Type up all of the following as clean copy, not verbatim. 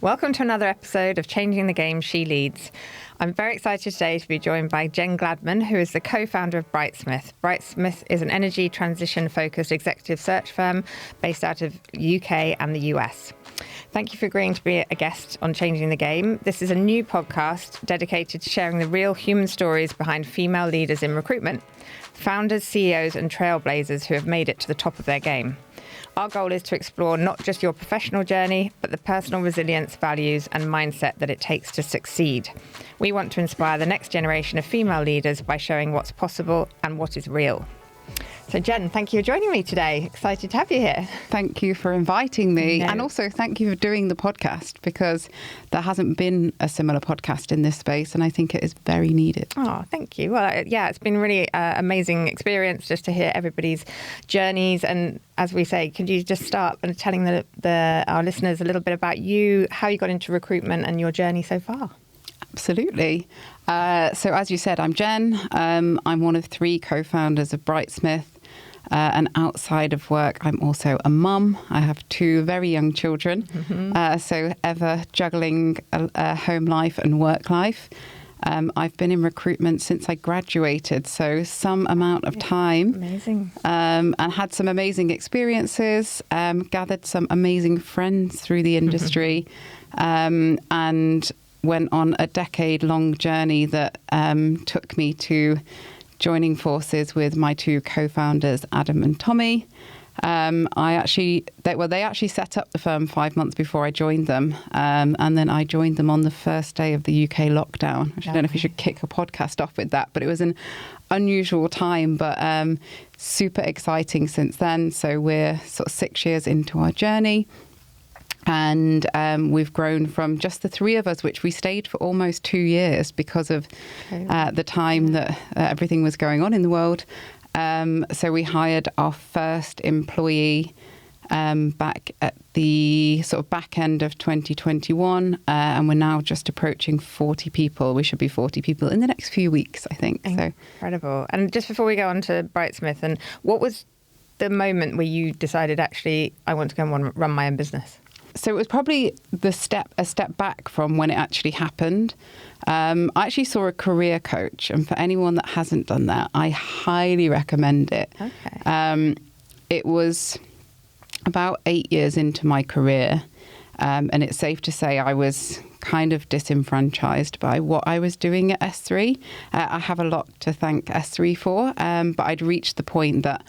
Welcome to another episode of Changing the Game She Leads. I'm very excited today to be joined by Jenny Gladman, who is the co-founder of Brightsmith. Brightsmith is an energy transition-focused executive search firm based out of UK and the US. Thank you for agreeing to be a guest on Changing the Game. This is a new podcast dedicated to sharing the real human stories behind female leaders in recruitment, founders, CEOs and trailblazers who have made it to the top of their game. Our goal is to explore not just your professional journey, but the personal resilience, values and mindset that it takes to succeed. We want to inspire the next generation of female leaders by showing what's possible and what is real. So Jen, thank you for joining me today. Excited to have you here. Thank you for inviting me. And also thank you for doing the podcast, because there hasn't been a similar podcast in this space and I think it is very needed. Oh, thank you. Well, yeah, it's been really amazing experience just to hear everybody's journeys. And as we say, could you just start by telling our listeners a little bit about you, how you got into recruitment and your journey so far? Absolutely. So as you said, I'm Jen. I'm one of 3 co-founders of Brightsmith. And outside of work, I'm also a mum. I have 2 very young children, so ever juggling home life and work life. I've been in recruitment since I graduated, so some amount of time. Amazing. And had some amazing experiences, gathered some amazing friends through the industry, and went on a decade-long journey that took me to joining forces with my 2 co-founders, Adam and Tommy. They actually set up the firm 5 months before I joined them. And then I joined them on the first day of the UK lockdown. I don't know if you should kick a podcast off with that, but it was an unusual time, but super exciting since then. So we're sort of 6 years into our journey. And we've grown from just the 3 of us, which we stayed for almost 2 years because of the time that everything was going on in the world. So we hired our first employee back at the sort of back end of 2021. And we're now just approaching 40 people. We should be 40 people in the next few weeks, I think. Incredible. And just before we go on to Brightsmith, and what was the moment where you decided, actually, I want to go and run my own business? So it was probably a step back from when it actually happened. I actually saw a career coach, and for anyone that hasn't done that, I highly recommend it. Okay. It was about 8 years into my career, and it's safe to say I was kind of disenfranchised by what I was doing at S3. I have a lot to thank S3 for, but I'd reached the point that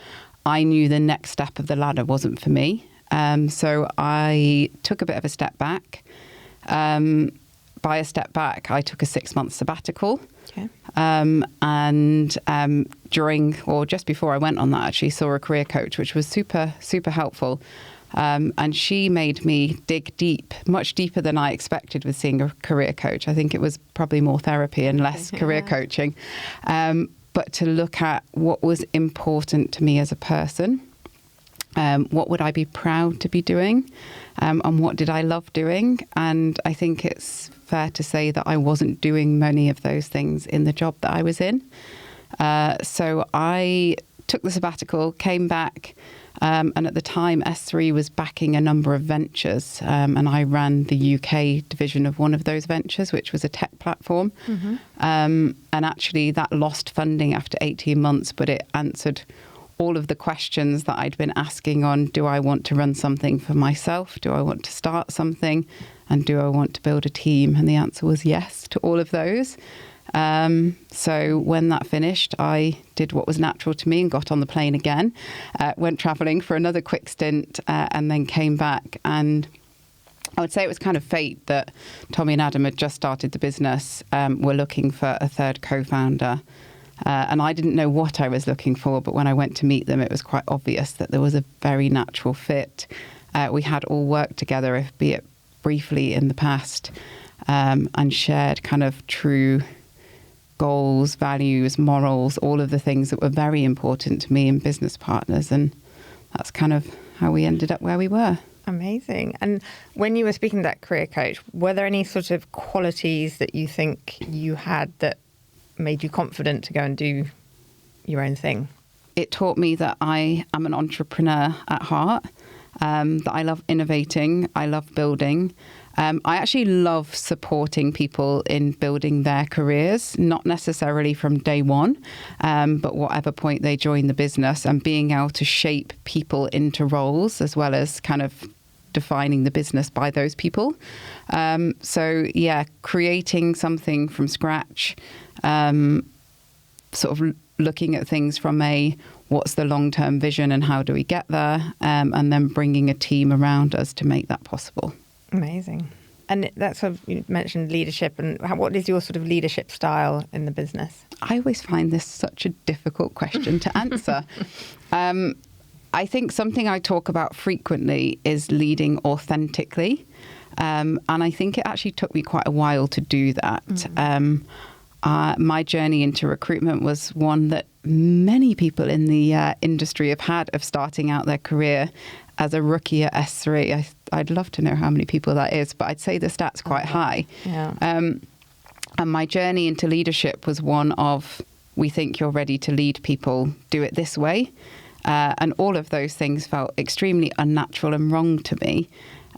I knew the next step of the ladder wasn't for me. So I took a bit of a step back. By a step back, I took a 6-month sabbatical. Okay. And during, or just before I went on that, actually saw a career coach, which was super, super helpful. And she made me dig deep, much deeper than I expected with seeing a career coach. I think it was probably more therapy and less career coaching. But to look at what was important to me as a person. What would I be proud to be doing? And what did I love doing? And I think it's fair to say that I wasn't doing many of those things in the job that I was in. So I took the sabbatical, came back, and at the time S3 was backing a number of ventures, and I ran the UK division of one of those ventures, which was a tech platform. And actually that lost funding after 18 months, but it answered all of the questions that I'd been asking on, do I want to run something for myself? Do I want to start something? And do I want to build a team? And the answer was yes to all of those. So when that finished, I did what was natural to me and got on the plane again, went traveling for another quick stint, and then came back. And I would say it was kind of fate that Tommy and Adam had just started the business, were looking for a third co-founder. And I didn't know what I was looking for, but when I went to meet them, it was quite obvious that there was a very natural fit. We had all worked together, be it briefly in the past, and shared kind of true goals, values, morals, all of the things that were very important to me and business partners. And that's kind of how we ended up where we were. Amazing. And when you were speaking to that career coach, were there any sort of qualities that you think you had that made you confident to go and do your own thing? It taught me that I am an entrepreneur at heart, that I love innovating, I love building, I actually love supporting people in building their careers, not necessarily from day one, but whatever point they join the business, and being able to shape people into roles as well as kind of defining the business by those people. So yeah, creating something from scratch, sort of looking at things from what's the long-term vision and how do we get there, and then bringing a team around us to make that possible. Amazing. And that's sort of, you mentioned leadership, and what is your sort of leadership style in the business? I always find this such a difficult question to answer. I think something I talk about frequently is leading authentically. And I think it actually took me quite a while to do that. My journey into recruitment was one that many people in the industry have had, of starting out their career as a rookie at S3. I'd love to know how many people that is, but I'd say the stat's quite high. Yeah. And my journey into leadership was one of, we think you're ready to lead people, do it this way. And all of those things felt extremely unnatural and wrong to me,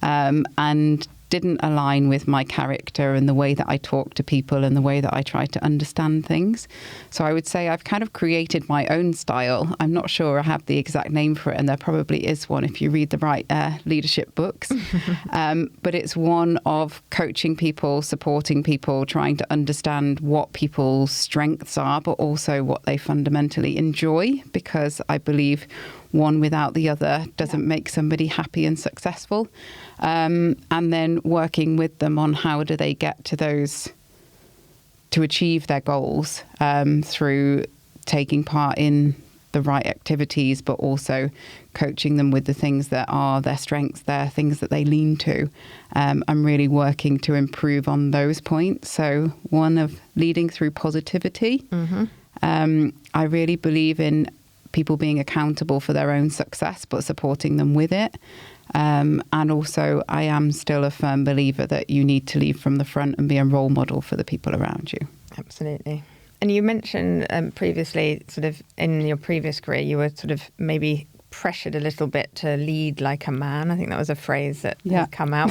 and didn't align with my character and the way that I talk to people and the way that I try to understand things. So I would say I've kind of created my own style. I'm not sure I have the exact name for it, and there probably is one if you read the right leadership books. But it's one of coaching people, supporting people, trying to understand what people's strengths are, but also what they fundamentally enjoy, because I believe one without the other doesn't make somebody happy and successful. And then working with them on how do they get to to achieve their goals, through taking part in the right activities, but also coaching them with the things that are their strengths, their things that they lean to, and really working to improve on those points. So one of leading through positivity. I really believe in people being accountable for their own success, but supporting them with it. And also, I am still a firm believer that you need to lead from the front and be a role model for the people around you. Absolutely. And you mentioned previously, sort of in your previous career, you were sort of maybe pressured a little bit to lead like a man. I think that was a phrase that has come out.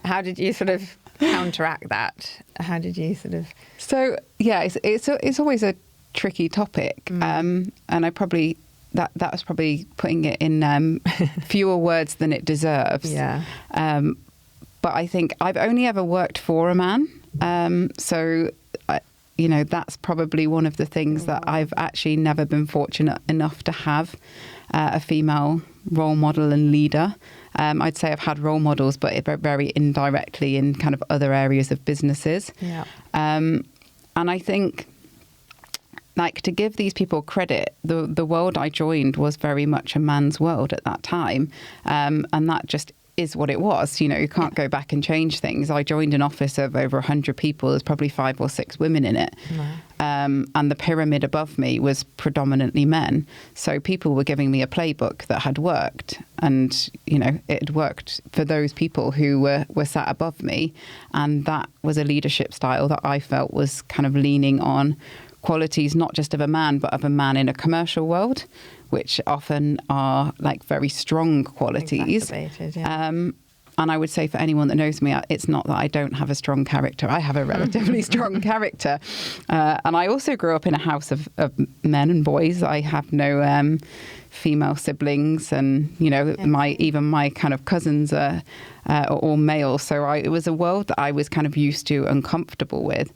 How did you sort of counteract that? How did you sort of... So, yeah, it's always a tricky topic, and I probably that was probably putting it in fewer words than it deserves. But I think I've only ever worked for a man, so that's probably one of the things that I've actually never been fortunate enough to have a female role model and leader. I'd say I've had role models, but very indirectly in kind of other areas of businesses. And I think, like, to give these people credit, the world I joined was very much a man's world at that time. And that just is what it was. You can't go back and change things. I joined an office of over 100 people. There's probably 5 or 6 women in it. And the pyramid above me was predominantly men. So people were giving me a playbook that had worked. And, it had worked for those people who were sat above me. And that was a leadership style that I felt was kind of leaning on qualities not just of a man, but of a man in a commercial world, which often are like very strong qualities. And I would say for anyone that knows me, it's not that I don't have a strong character. I have a relatively strong character. And I also grew up in a house of men and boys. I have no female siblings, and, my kind of cousins are all male. So it was a world that I was kind of used to and comfortable with,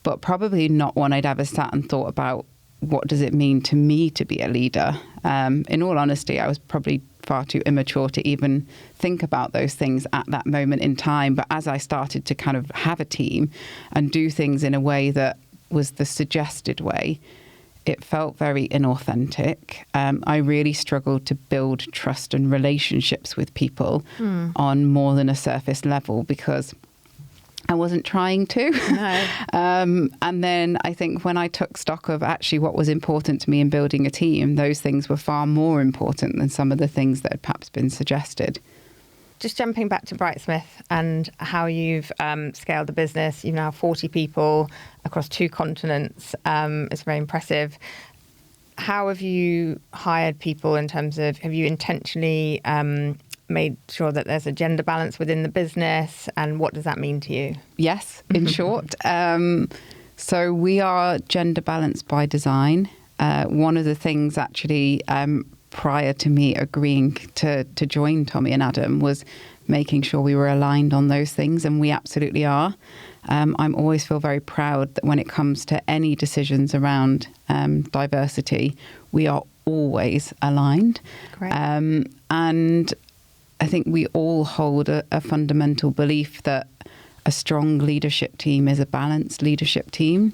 but probably not one I'd ever sat and thought about, what does it mean to me to be a leader? In all honesty, I was probably far too immature to even think about those things at that moment in time. But as I started to kind of have a team and do things in a way that was the suggested way, it felt very inauthentic. I really struggled to build trust and relationships with people on more than a surface level, because I wasn't trying to. No. And then I think when I took stock of actually what was important to me in building a team, those things were far more important than some of the things that had perhaps been suggested. Just jumping back to Brightsmith and how you've scaled the business. You've now 40 people across 2 continents. It's very impressive. How have you hired people in terms of, have you intentionally made sure that there's a gender balance within the business, and what does that mean to you? Yes, in short. So we are gender balanced by design. One of the things actually prior to me agreeing to join Tommy and Adam was making sure we were aligned on those things, and we absolutely are. I'm always feel very proud that when it comes to any decisions around diversity, we are always aligned. Great. And I think we all hold a fundamental belief that a strong leadership team is a balanced leadership team,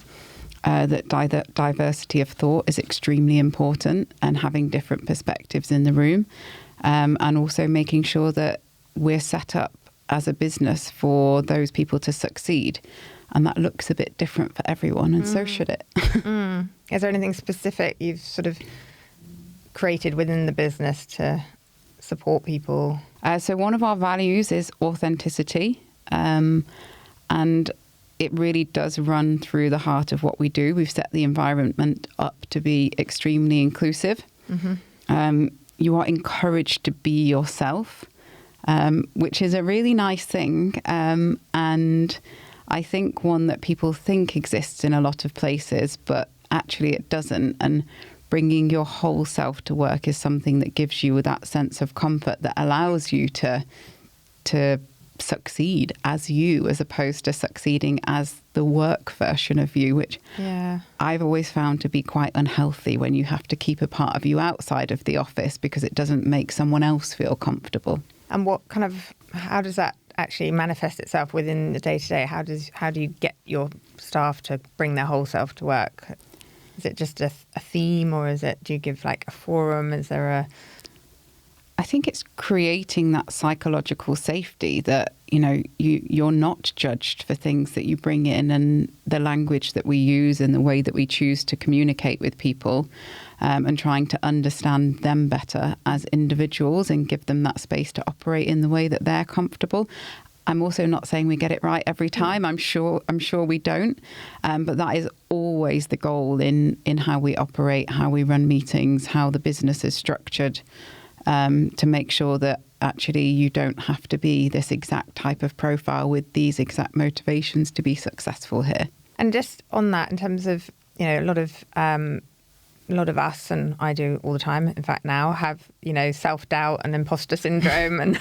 that diversity of thought is extremely important, and having different perspectives in the room, and also making sure that we're set up as a business for those people to succeed. And that looks a bit different for everyone, and so should it. Is there anything specific you've sort of created within the business to support people? So one of our values is authenticity, and it really does run through the heart of what we do. We've set the environment up to be extremely inclusive. You are encouraged to be yourself, which is a really nice thing. And I think one that people think exists in a lot of places, but actually it doesn't. And bringing your whole self to work is something that gives you that sense of comfort that allows you to succeed as you, as opposed to succeeding as the work version of you, which I've always found to be quite unhealthy when you have to keep a part of you outside of the office because it doesn't make someone else feel comfortable. And how does that actually manifest itself within the day-to-day? How do you get your staff to bring their whole self to work? Is it just a theme, or do you give like a forum? Is there I think it's creating that psychological safety that, you're not judged for things that you bring in, and the language that we use and the way that we choose to communicate with people, and trying to understand them better as individuals and give them that space to operate in the way that they're comfortable. I'm also not saying we get it right every time. I'm sure we don't. But that is always the goal in how we operate, how we run meetings, how the business is structured, to make sure that actually you don't have to be this exact type of profile with these exact motivations to be successful here. And just on that, in terms of, a lot of us, and I do all the time, in fact now, have, self-doubt and imposter syndrome and,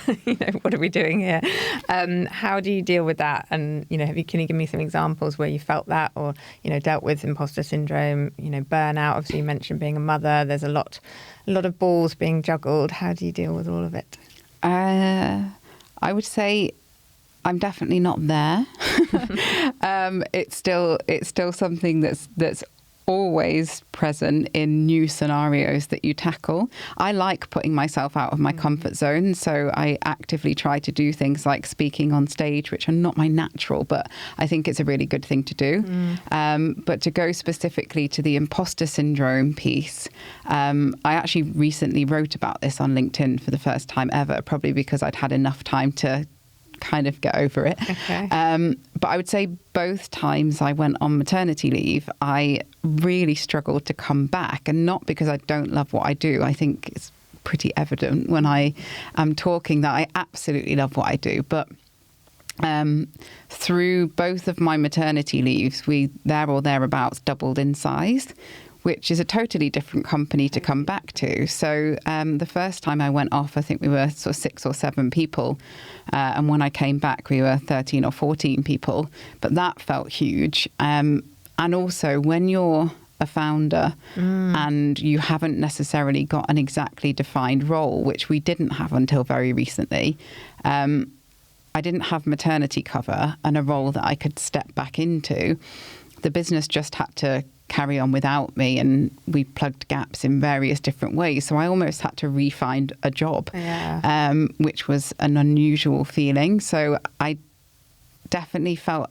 what are we doing here? How do you deal with that? And, can you give me some examples where you felt that, or, dealt with imposter syndrome, burnout? Obviously you mentioned being a mother, there's a lot of balls being juggled. How do you deal with all of it? I would say I'm definitely not there. It's still something that's always present in new scenarios that you tackle. I like putting myself out of my comfort zone, so I actively try to do things like speaking on stage, which are not my natural, but I think it's a really good thing to do. But to go specifically to the imposter syndrome piece, I actually recently wrote about this on LinkedIn for the first time ever, probably because I'd had enough time to kind of get over it. Okay. But I would say both times I went on maternity leave, I really struggled to come back, and not because I don't love what I do. I think it's pretty evident when I am talking that I absolutely love what I do. But through both of my maternity leaves, we there or thereabouts doubled in size, which is a totally different company to come back to. So the first time I went off, I think we were sort of 6 or 7 people. And when I came back, we were 13 or 14 people. But that felt huge. And also, when you're a founder and you haven't necessarily got an exactly defined role, which we didn't have until very recently, I didn't have maternity cover and a role that I could step back into. The business just had to carry on without me, and we plugged gaps in various different ways. So I almost had to re-find a job, which was an unusual feeling. So I definitely felt,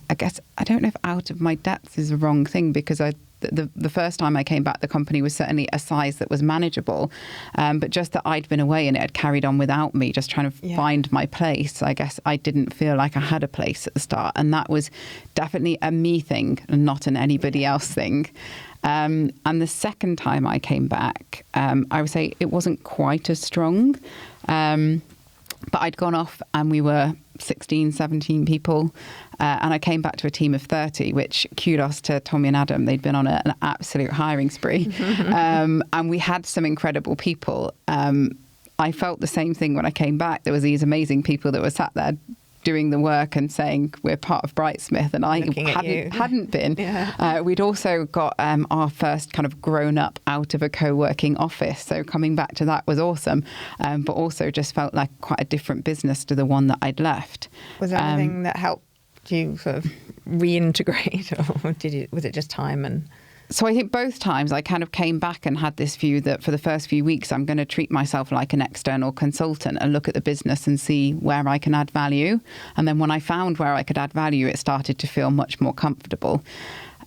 I guess, I don't know if out of my depth is the wrong thing, because the first time I came back, the company was certainly a size that was manageable. But just that I'd been away and it had carried on without me, just trying to find my place. I guess I didn't feel like I had a place at the start. And that was definitely a me thing and not an anybody else thing. And the second time I came back, I would say it wasn't quite as strong. But I'd gone off and we were 16, 17 people. And I came back to a team of 30, which kudos to Tommy and Adam. They'd been on an absolute hiring spree. And we had some incredible people. I felt the same thing when I came back. There was these amazing people that were sat there doing the work and saying we're part of Brightsmith, and I hadn't been. Yeah. We'd also got our first kind of grown up out of a co-working office, so coming back to that was awesome, but also just felt like quite a different business to the one that I'd left. Was there anything that helped you sort of reintegrate, or was it just time? And so I think both times I kind of came back and had this view that for the first few weeks, I'm going to treat myself like an external consultant and look at the business and see where I can add value. And then when I found where I could add value, it started to feel much more comfortable.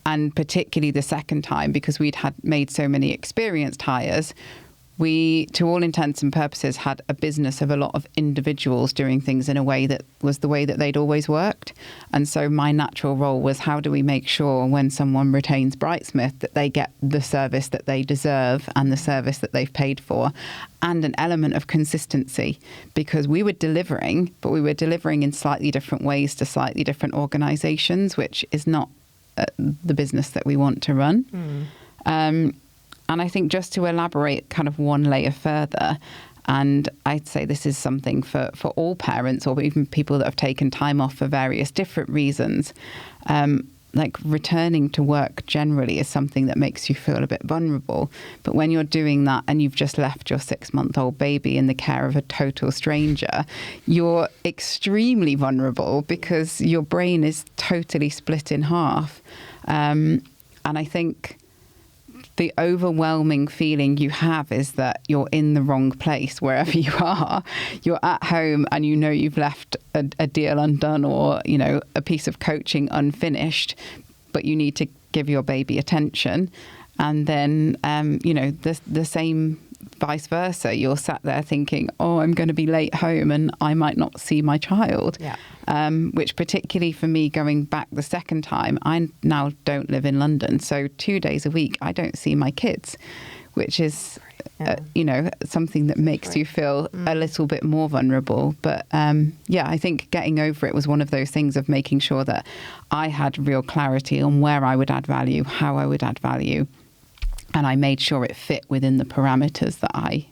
And particularly the second time, because we'd had made so many experienced hires, we, to all intents and purposes, had a business of a lot of individuals doing things in a way that was the way that they'd always worked. And so my natural role was, how do we make sure when someone retains Brightsmith that they get the service that they deserve and the service that they've paid for, and an element of consistency, because we were delivering, but we were delivering in slightly different ways to slightly different organisations, which is not the business that we want to run. And I think just to elaborate kind of one layer further, and I'd say this is something for all parents or even people that have taken time off for various different reasons, like returning to work generally is something that makes you feel a bit vulnerable. But when you're doing that and you've just left your 6-month-old baby in the care of a total stranger, you're extremely vulnerable because your brain is totally split in half. And I think the overwhelming feeling you have is that you're in the wrong place wherever you are. You're at home and you know you've left a deal undone, or, you know, a piece of coaching unfinished, but you need to give your baby attention. And then, you know, the same vice versa. You're sat there thinking, oh, I'm going to be late home and I might not see my child. Yeah. Which particularly for me, going back the second time, I now don't live in London. So 2 days a week, I don't see my kids, which is, you know, something that makes you feel a little bit more vulnerable. But yeah, I think getting over it was one of those things of making sure that I had real clarity on where I would add value, how I would add value. And I made sure it fit within the parameters that I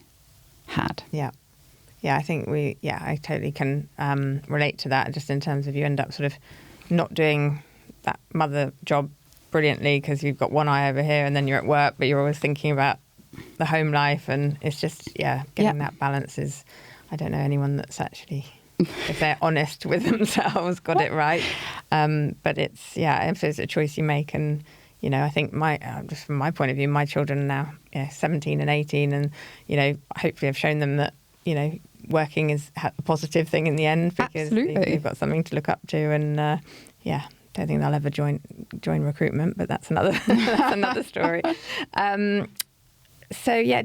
had. Yeah. Yeah, I think I totally can relate to that, just in terms of you end up sort of not doing that mother job brilliantly because you've got one eye over here and then you're at work, but you're always thinking about the home life. And it's just, getting that balance is, I don't know anyone that's actually, if they're honest with themselves, got it right. But it's, it's a choice you make. And, you know, I think just from my point of view, my children are now 17 and 18, and, you know, hopefully I've shown them that, you know, working is a positive thing in the end, because they've got something to look up to. And don't think they'll ever join recruitment, but that's another that's another story.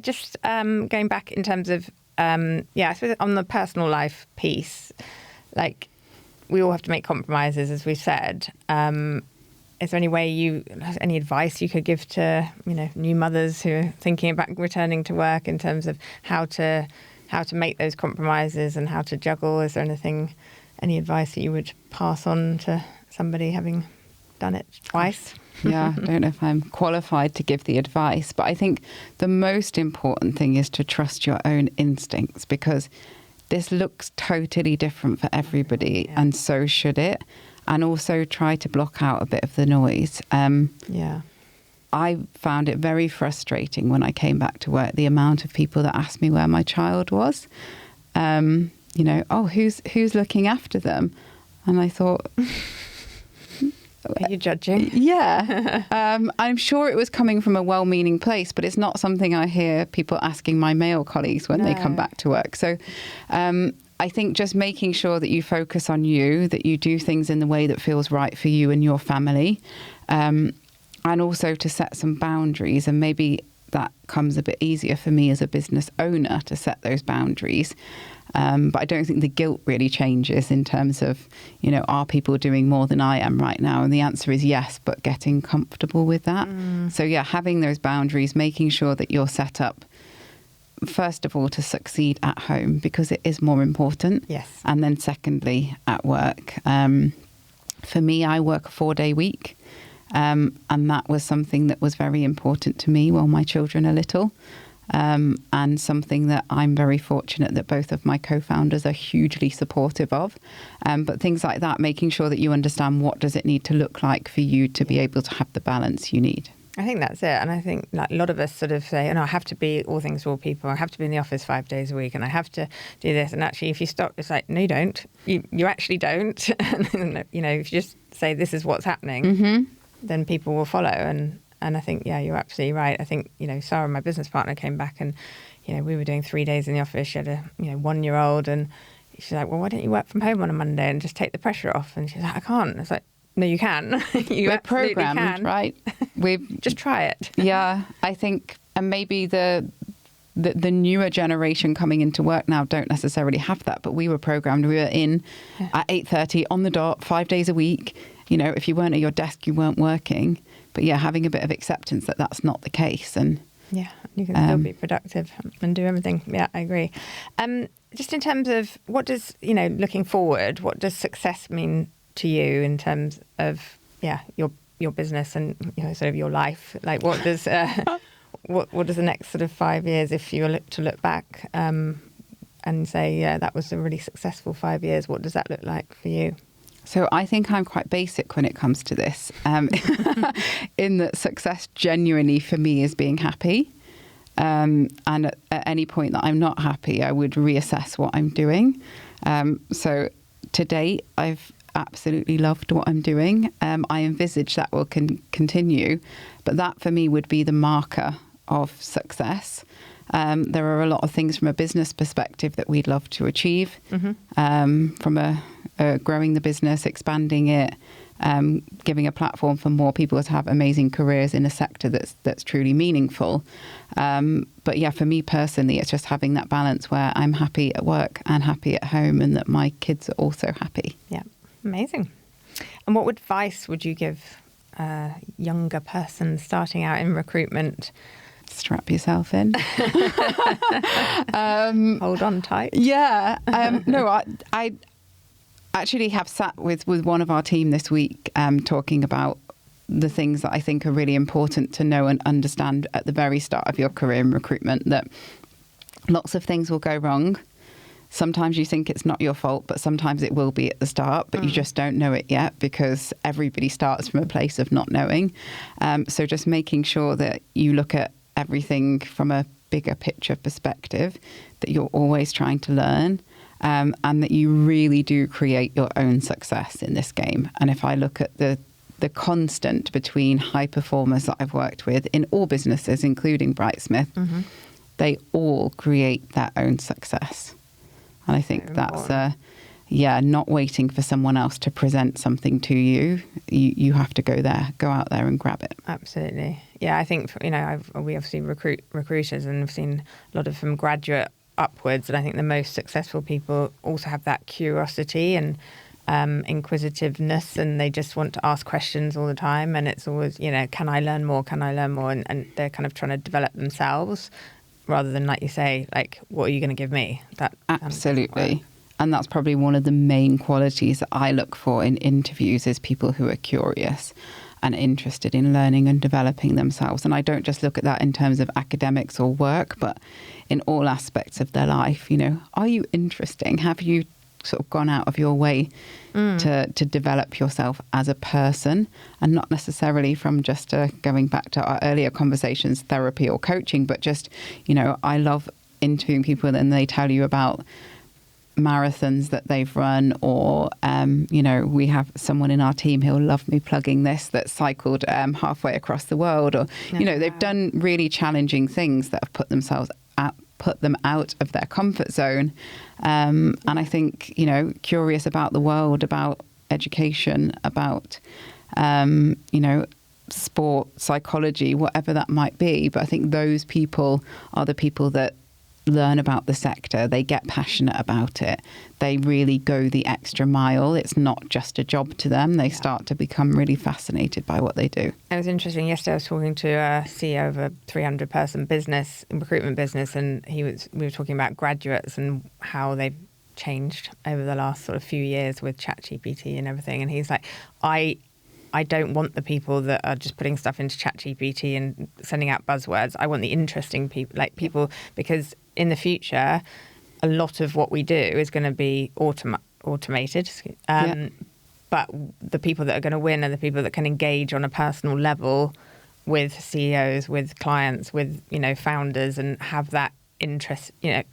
Just going back in terms of I suppose on the personal life piece, like, we all have to make compromises, as we've said. Is there any advice you could give to, you know, new mothers who are thinking about returning to work in terms of how to make those compromises and how to juggle? Is there any advice that you would pass on to somebody having done it twice? Yeah, I don't know if I'm qualified to give the advice, but I think the most important thing is to trust your own instincts, because this looks totally different for everybody, and so should it. And also try to block out a bit of the noise. I found it very frustrating when I came back to work, the amount of people that asked me where my child was. You know, oh, who's looking after them? And I thought, are you judging? Yeah. I'm sure it was coming from a well-meaning place, but it's not something I hear people asking my male colleagues when they come back to work. So I think just making sure that you focus on you, that you do things in the way that feels right for you and your family, and also to set some boundaries. And maybe that comes a bit easier for me as a business owner to set those boundaries. But I don't think the guilt really changes in terms of, you know, are people doing more than I am right now? And the answer is yes, but getting comfortable with that. So having those boundaries, making sure that you're set up first of all, to succeed at home because it is more important. Yes. And then secondly, at work. For me, I work a 4-day week. And that was something that was very important to me while my children are little. And something that I'm very fortunate that both of my co-founders are hugely supportive of. But things like that, making sure that you understand what does it need to look like for you to be able to have the balance you need. I think that's it. And I think like a lot of us sort of say, I have to be all things to all people. I have to be in the office 5 days a week and I have to do this. And actually, if you stop, it's like, no, you don't. You actually don't. And, if you just say this is what's happening, then people will follow. And I think, yeah, you're absolutely right. I think, Sarah, my business partner, came back and, we were doing 3 days in the office. She had a, 1-year-old and she's like, well, why don't you work from home on a Monday and just take the pressure off? And she's like, I can't. It's like, no, you can. We're programmed, can. Right? We've just try it. Yeah, I think, and maybe the newer generation coming into work now don't necessarily have that, but we were programmed. We were in at 8:30 on the dot, 5 days a week. If you weren't at your desk, you weren't working. But yeah, having a bit of acceptance that that's not the case, and yeah, you can still be productive and do everything. Yeah, I agree. Just in terms of what does looking forward, what does success mean to you in terms of your business and sort of your life? Like what does what does the next sort of 5 years, if you were to look back and say that was a really successful 5 years, what does that look like for you? So I think I'm quite basic when it comes to this, in that success genuinely for me is being happy. And at any point that I'm not happy, I would reassess what I'm doing. So to date, I've absolutely loved what I'm doing. I envisage that will continue, but that for me would be the marker of success. There are a lot of things from a business perspective that we'd love to achieve, from growing the business, expanding it, giving a platform for more people to have amazing careers in a sector that's truly meaningful. But yeah, for me personally, it's just having that balance where I'm happy at work and happy at home, and that my kids are also happy. Yeah. Amazing. And what advice would you give a younger person starting out in recruitment? Strap yourself in. Hold on tight. Yeah. No, I actually have sat with one of our team this week talking about the things that I think are really important to know and understand at the very start of your career in recruitment, that lots of things will go wrong. Sometimes you think it's not your fault, but sometimes it will be at the start, but you just don't know it yet because everybody starts from a place of not knowing. So just making sure that you look at everything from a bigger picture perspective, that you're always trying to learn, and that you really do create your own success in this game. And if I look at the constant between high performers that I've worked with in all businesses, including Brightsmith, they all create their own success. And I think that's, not waiting for someone else to present something to you. You have to go out there and grab it. Absolutely. Yeah, I think, we obviously recruit recruiters, and we've seen a lot of from graduate upwards. And I think the most successful people also have that curiosity and inquisitiveness, and they just want to ask questions all the time. And it's always, can I learn more? Can I learn more? And they're kind of trying to develop themselves, rather than, like you say, like, what are you going to give me? That absolutely. And that's probably one of the main qualities that I look for in interviews, is people who are curious and interested in learning and developing themselves. And I don't just look at that in terms of academics or work, but in all aspects of their life. Are you interesting? Have you sort of gone out of your way to develop yourself as a person, and not necessarily from just going back to our earlier conversations, therapy or coaching, but just, I love interviewing people and they tell you about marathons that they've run, or, we have someone in our team who'll love me plugging this, that cycled halfway across the world, or, they've done really challenging things that have put them out of their comfort zone. And I think, curious about the world, about education, about, sport, psychology, whatever that might be. But I think those people are the people that learn about the sector, they get passionate about it, they really go the extra mile. It's not just a job to them. They start to become really fascinated by what they do. It was interesting. Yesterday I was talking to a CEO of a 300-person business, recruitment business, and we were talking about graduates and how they've changed over the last sort of few years with ChatGPT and everything. And he's like, I don't want the people that are just putting stuff into ChatGPT and sending out buzzwords. I want the interesting people, because in the future, a lot of what we do is going to be automated. But the people that are going to win are the people that can engage on a personal level with CEOs, with clients, with, founders, and have that interest, they're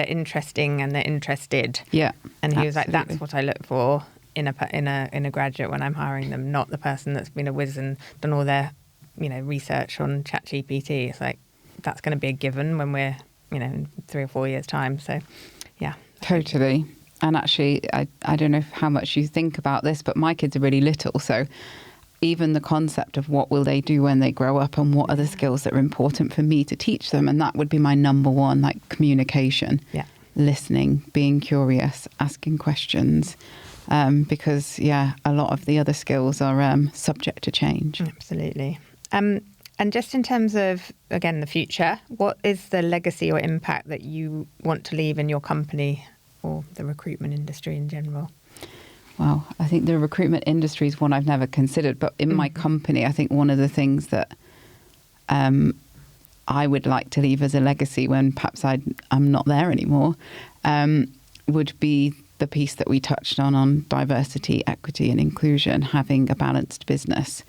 interesting and they're interested. Yeah. And he was like, that's what I look for in a graduate when I'm hiring them, not the person that's been a whiz and done all their, research on ChatGPT. It's like, that's going to be a given when we're, in 3 or 4 years' time. So, yeah. Totally. And actually, I don't know how much you think about this, but my kids are really little. So even the concept of what will they do when they grow up and what are the skills that are important for me to teach them. And that would be my number one, like communication, listening, being curious, asking questions. Because, a lot of the other skills are subject to change. Absolutely. And just in terms of, again, the future, what is the legacy or impact that you want to leave in your company or the recruitment industry in general? Well, I think the recruitment industry is one I've never considered. But in my company, I think one of the things that I would like to leave as a legacy when perhaps I'm not there anymore would be the piece that we touched on diversity, equity and inclusion, having a balanced business.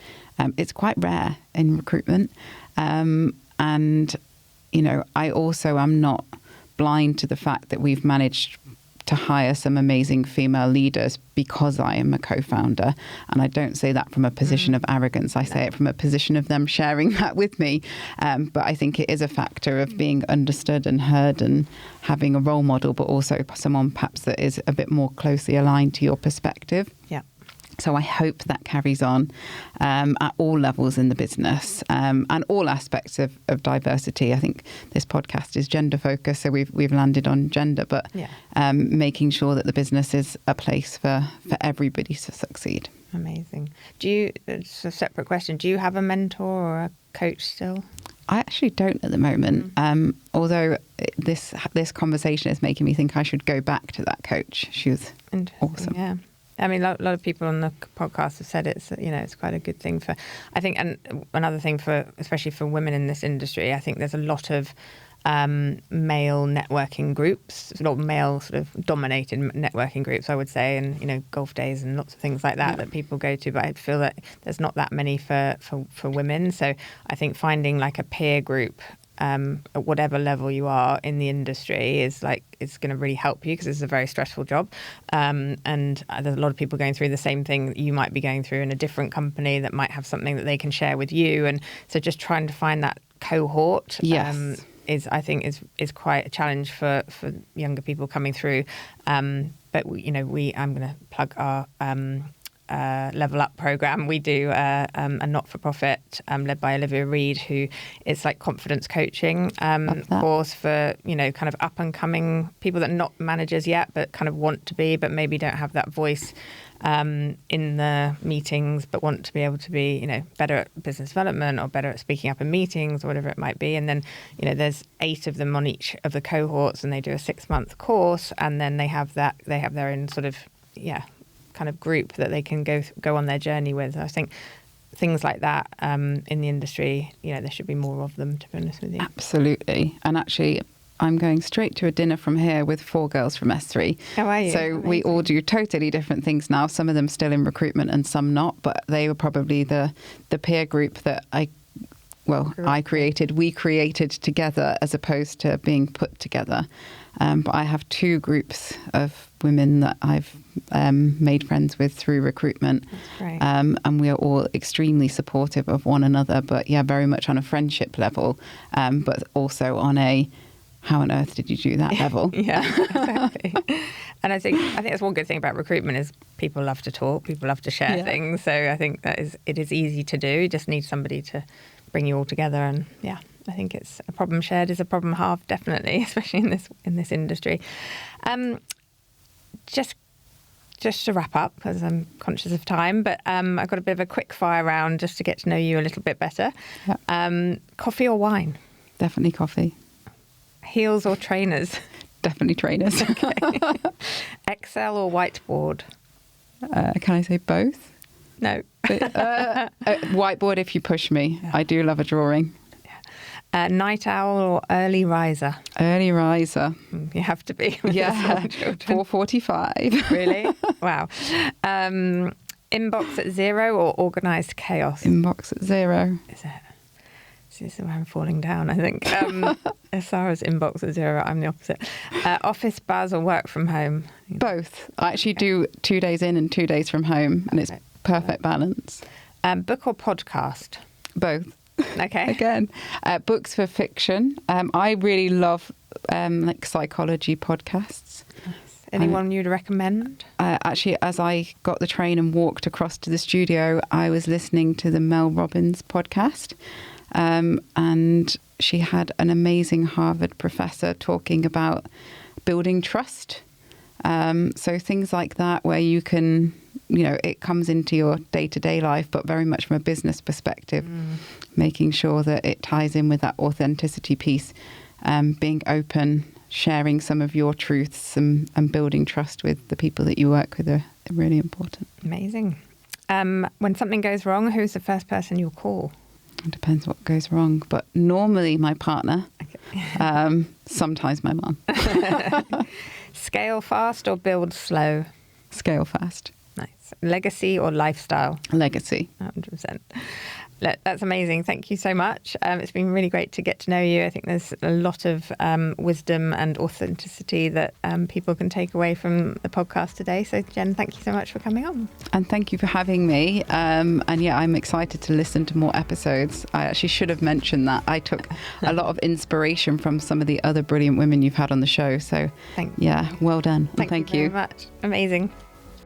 It's quite rare in recruitment. And, I also am not blind to the fact that we've managed to hire some amazing female leaders because I am a co-founder. And I don't say that from a position of arrogance. I say it from a position of them sharing that with me. But I think it is a factor of being understood and heard and having a role model, but also someone perhaps that is a bit more closely aligned to your perspective. Yeah. So I hope that carries on at all levels in the business and all aspects of diversity. I think this podcast is gender focused, so we've landed on gender, but making sure that the business is a place for everybody to succeed. Amazing. It's a separate question, do you have a mentor or a coach still? I actually don't at the moment, although this conversation is making me think I should go back to that coach. She was awesome. Yeah. I mean, a lot of people on the podcast have said it's quite a good thing for, I think, and another thing for, especially for women in this industry, I think there's a lot of male networking groups, a lot of male sort of dominated networking groups, I would say, and, golf days and lots of things like that people go to, but I feel that there's not that many for women. So I think finding like a peer group at whatever level you are in the industry is it's going to really help you, because it's a very stressful job. And there's a lot of people going through the same thing that you might be going through in a different company that might have something that they can share with you. And so just trying to find that cohort is quite a challenge for younger people coming through. But I'm going to plug our Level Up program. We do a not-for-profit led by Olivia Reed, who is like confidence coaching course for kind of up and coming people that are not managers yet but kind of want to be, but maybe don't have that voice in the meetings, but want to be able to be better at business development or better at speaking up in meetings or whatever it might be. And then there's 8 of them on each of the cohorts, and they do a 6-month course, and then they have their own sort of kind of group that they can go on their journey with. I think things like that in the industry, there should be more of them, to be honest with you. Absolutely. And actually, I'm going straight to a dinner from here with 4 girls from S3. How are you? So Amazing. We all do totally different things now. Some of them still in recruitment and some not, but they were probably the peer group that we created together as opposed to being put together. But I have 2 groups of women that I've made friends with through recruitment. That's great. And we are all extremely supportive of one another, but very much on a friendship level, but also on a how on earth did you do that level? Yeah, exactly. And I think that's one good thing about recruitment is people love to talk, people love to share things. So I think it is easy to do. You just need somebody to bring you all together, and I think it's a problem shared is a problem halved, definitely, especially in this industry. Just to wrap up, because I'm conscious of time, but I've got a bit of a quick fire round just to get to know you a little bit better. Yep. Coffee or wine? Definitely coffee. Heels or trainers? Definitely trainers. Okay. Excel or whiteboard? Can I say both? No. Whiteboard if you push me. Yeah. I do love a drawing. Yeah. Night owl or early riser? Early riser. You have to be. Yeah. 4:45. Really? Wow. Inbox at 0 or organised chaos? Inbox at 0. Is it? This is where I'm falling down, I think. Sarah's inbox at 0. I'm the opposite. Office buzz or work from home? Both. I actually do 2 days in and 2 days from home, and it's perfect balance. Book or podcast? Both. Okay. Again, books for fiction. I really love like psychology podcasts. Nice. Anyone you'd recommend? Actually, as I got the train and walked across to the studio, I was listening to the Mel Robbins podcast. And she had an amazing Harvard professor talking about building trust. So things like that where you can, it comes into your day-to-day life, but very much from a business perspective, making sure that it ties in with that authenticity piece, being open, sharing some of your truths and building trust with the people that you work with are really important. Amazing. When something goes wrong, who's the first person you'll call? It depends what goes wrong, but normally my partner, okay. Sometimes my mum. Scale fast or build slow? Scale fast. Nice. Legacy or lifestyle? Legacy. 100%. That's amazing. Thank you so much. It's been really great to get to know you. I think there's a lot of wisdom and authenticity that people can take away from the podcast today. So, Jen, thank you so much for coming on. And thank you for having me. And yeah, I'm excited to listen to more episodes. I actually should have mentioned that. I took a lot of inspiration from some of the other brilliant women you've had on the show. So, thank you. Yeah, well done. Thank you very much. Amazing.